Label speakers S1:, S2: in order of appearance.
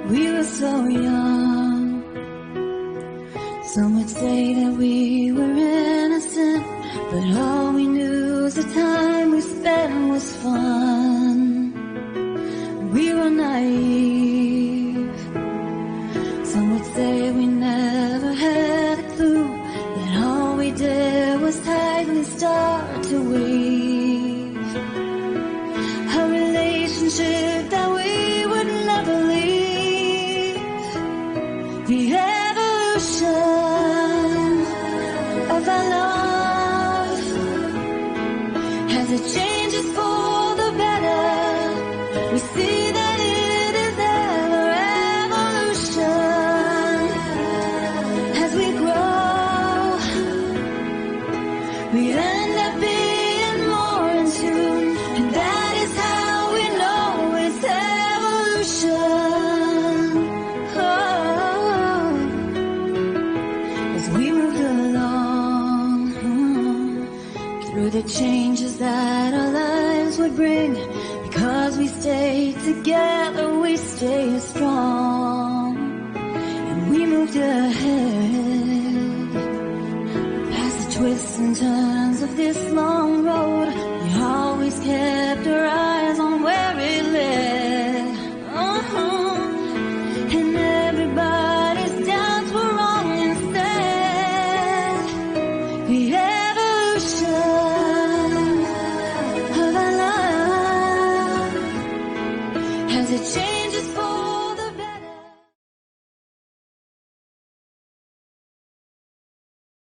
S1: We were so young. Some would say that we were innocent, but all we knew was the time we spent was fun. We were naive. Some would say we never had a clue that all we did was tightly start to weave a relationship that we would never leave. The evolution of our love, as it changes for the better, we see that it is ever evolution. As we grow, we end up being more in tune, and that is how we know it's evolution. Oh, as we moved along through the changes that our lives would bring, because we stayed together, we stay strong, and we moved ahead past the twists and turns of this long road.